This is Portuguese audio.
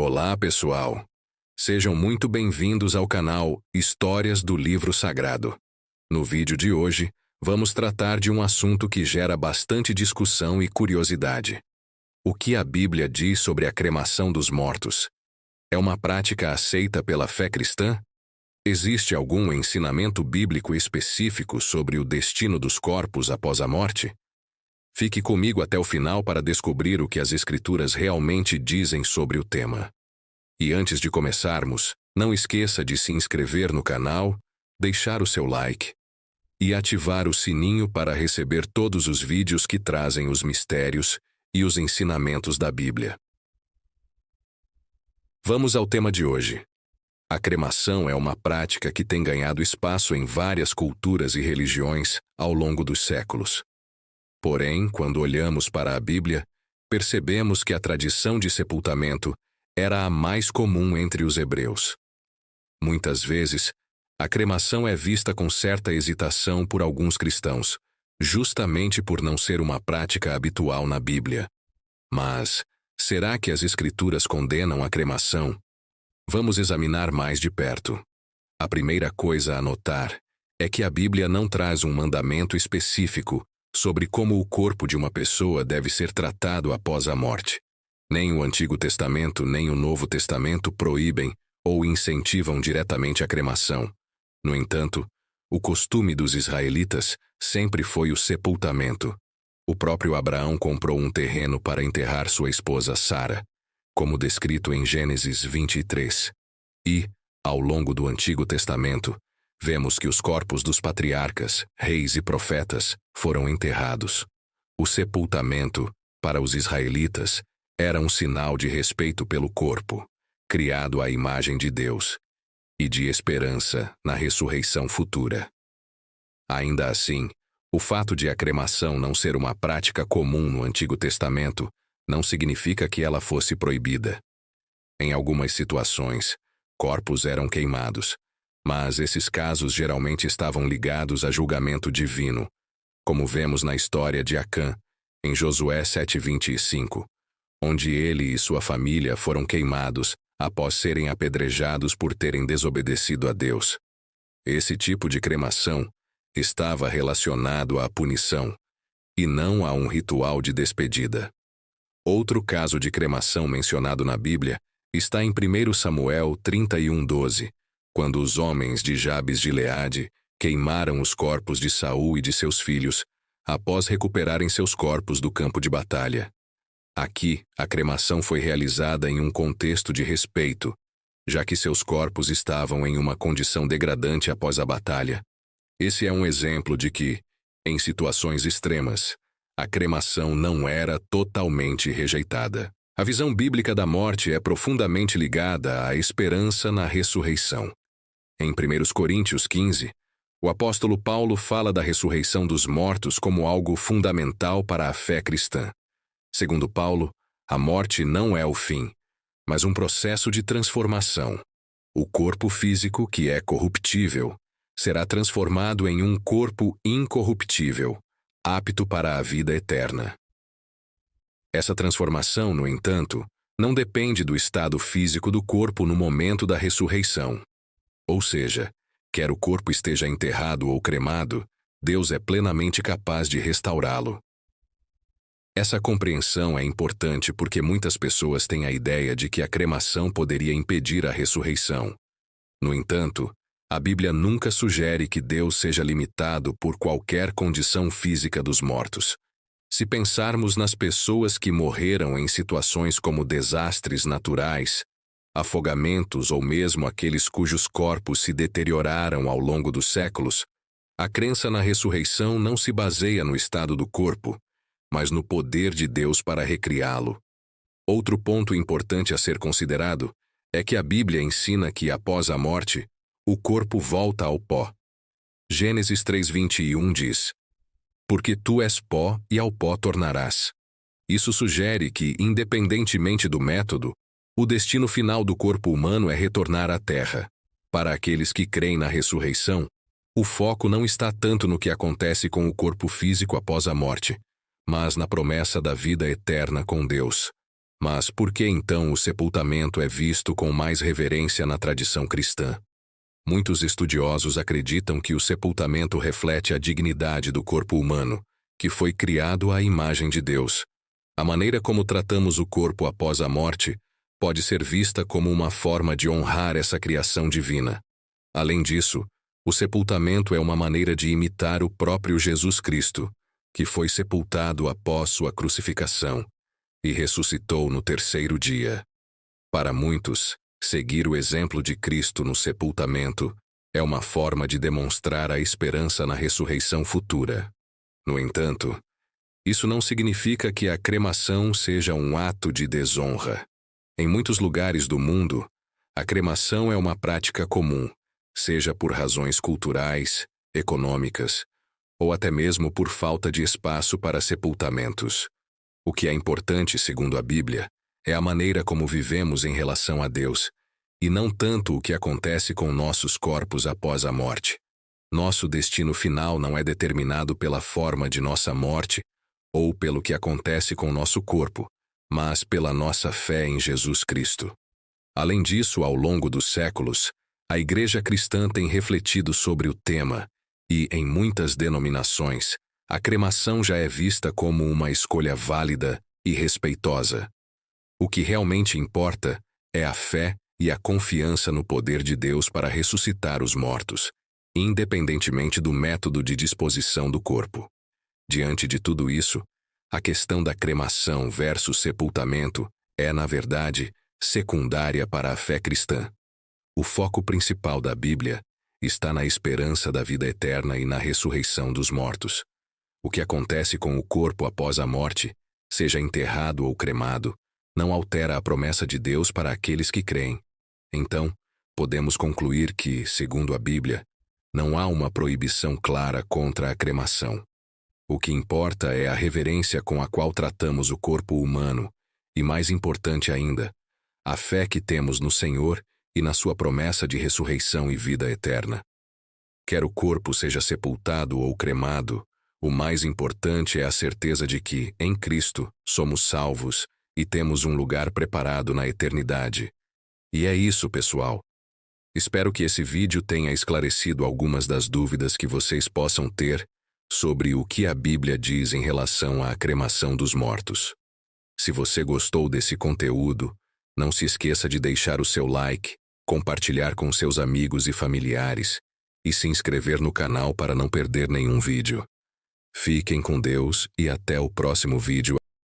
Olá, pessoal! Sejam muito bem-vindos ao canal Histórias do Livro Sagrado. No vídeo de hoje, vamos tratar de um assunto que gera bastante discussão e curiosidade. O que a Bíblia diz sobre a cremação dos mortos? É uma prática aceita pela fé cristã? Existe algum ensinamento bíblico específico sobre o destino dos corpos após a morte? Fique comigo até o final para descobrir o que as Escrituras realmente dizem sobre o tema. E antes de começarmos, não esqueça de se inscrever no canal, deixar o seu like e ativar o sininho para receber todos os vídeos que trazem os mistérios e os ensinamentos da Bíblia. Vamos ao tema de hoje. A cremação é uma prática que tem ganhado espaço em várias culturas e religiões ao longo dos séculos. Porém, quando olhamos para a Bíblia, percebemos que a tradição de sepultamento era a mais comum entre os hebreus. Muitas vezes, a cremação é vista com certa hesitação por alguns cristãos, justamente por não ser uma prática habitual na Bíblia. Mas, será que as Escrituras condenam a cremação? Vamos examinar mais de perto. A primeira coisa a notar é que a Bíblia não traz um mandamento específico sobre como o corpo de uma pessoa deve ser tratado após a morte. Nem o Antigo Testamento nem o Novo Testamento proíbem ou incentivam diretamente a cremação. No entanto, o costume dos israelitas sempre foi o sepultamento. O próprio Abraão comprou um terreno para enterrar sua esposa Sara, como descrito em Gênesis 23. E, ao longo do Antigo Testamento, vemos que os corpos dos patriarcas, reis e profetas foram enterrados. O sepultamento, para os israelitas, era um sinal de respeito pelo corpo, criado à imagem de Deus, e de esperança na ressurreição futura. Ainda assim, o fato de a cremação não ser uma prática comum no Antigo Testamento não significa que ela fosse proibida. Em algumas situações, corpos eram queimados, mas esses casos geralmente estavam ligados a julgamento divino, como vemos na história de Acã, em Josué 7:25, onde ele e sua família foram queimados após serem apedrejados por terem desobedecido a Deus. Esse tipo de cremação estava relacionado à punição, e não a um ritual de despedida. Outro caso de cremação mencionado na Bíblia está em 1 Samuel 31:12, quando os homens de Jabes de Gileade queimaram os corpos de Saul e de seus filhos, após recuperarem seus corpos do campo de batalha. Aqui, a cremação foi realizada em um contexto de respeito, já que seus corpos estavam em uma condição degradante após a batalha. Esse é um exemplo de que, em situações extremas, a cremação não era totalmente rejeitada. A visão bíblica da morte é profundamente ligada à esperança na ressurreição. Em 1 Coríntios 15, o apóstolo Paulo fala da ressurreição dos mortos como algo fundamental para a fé cristã. Segundo Paulo, a morte não é o fim, mas um processo de transformação. O corpo físico, que é corruptível, será transformado em um corpo incorruptível, apto para a vida eterna. Essa transformação, no entanto, não depende do estado físico do corpo no momento da ressurreição. Ou seja, quer o corpo esteja enterrado ou cremado, Deus é plenamente capaz de restaurá-lo. Essa compreensão é importante porque muitas pessoas têm a ideia de que a cremação poderia impedir a ressurreição. No entanto, a Bíblia nunca sugere que Deus seja limitado por qualquer condição física dos mortos. Se pensarmos nas pessoas que morreram em situações como desastres naturais, afogamentos ou mesmo aqueles cujos corpos se deterioraram ao longo dos séculos, a crença na ressurreição não se baseia no estado do corpo, mas no poder de Deus para recriá-lo. Outro ponto importante a ser considerado é que a Bíblia ensina que, após a morte, o corpo volta ao pó. Gênesis 3:21 diz: "Porque tu és pó e ao pó tornarás." Isso sugere que, independentemente do método, o destino final do corpo humano é retornar à terra. Para aqueles que creem na ressurreição, o foco não está tanto no que acontece com o corpo físico após a morte, mas na promessa da vida eterna com Deus. Mas por que então o sepultamento é visto com mais reverência na tradição cristã? Muitos estudiosos acreditam que o sepultamento reflete a dignidade do corpo humano, que foi criado à imagem de Deus. A maneira como tratamos o corpo após a morte pode ser vista como uma forma de honrar essa criação divina. Além disso, o sepultamento é uma maneira de imitar o próprio Jesus Cristo, que foi sepultado após sua crucificação e ressuscitou no terceiro dia. Para muitos, seguir o exemplo de Cristo no sepultamento é uma forma de demonstrar a esperança na ressurreição futura. No entanto, isso não significa que a cremação seja um ato de desonra. Em muitos lugares do mundo, a cremação é uma prática comum, seja por razões culturais, econômicas, ou até mesmo por falta de espaço para sepultamentos. O que é importante, segundo a Bíblia, é a maneira como vivemos em relação a Deus, e não tanto o que acontece com nossos corpos após a morte. Nosso destino final não é determinado pela forma de nossa morte ou pelo que acontece com nosso corpo, mas pela nossa fé em Jesus Cristo. Além disso, ao longo dos séculos, a Igreja cristã tem refletido sobre o tema e, em muitas denominações, a cremação já é vista como uma escolha válida e respeitosa. O que realmente importa é a fé e a confiança no poder de Deus para ressuscitar os mortos, independentemente do método de disposição do corpo. Diante de tudo isso, a questão da cremação versus sepultamento é, na verdade, secundária para a fé cristã. O foco principal da Bíblia está na esperança da vida eterna e na ressurreição dos mortos. O que acontece com o corpo após a morte, seja enterrado ou cremado, não altera a promessa de Deus para aqueles que creem. Então, podemos concluir que, segundo a Bíblia, não há uma proibição clara contra a cremação. O que importa é a reverência com a qual tratamos o corpo humano e, mais importante ainda, a fé que temos no Senhor e na sua promessa de ressurreição e vida eterna. Quer o corpo seja sepultado ou cremado, o mais importante é a certeza de que, em Cristo, somos salvos e temos um lugar preparado na eternidade. E é isso, pessoal. Espero que esse vídeo tenha esclarecido algumas das dúvidas que vocês possam ter sobre o que a Bíblia diz em relação à cremação dos mortos. Se você gostou desse conteúdo, não se esqueça de deixar o seu like, compartilhar com seus amigos e familiares e se inscrever no canal para não perder nenhum vídeo. Fiquem com Deus e até o próximo vídeo.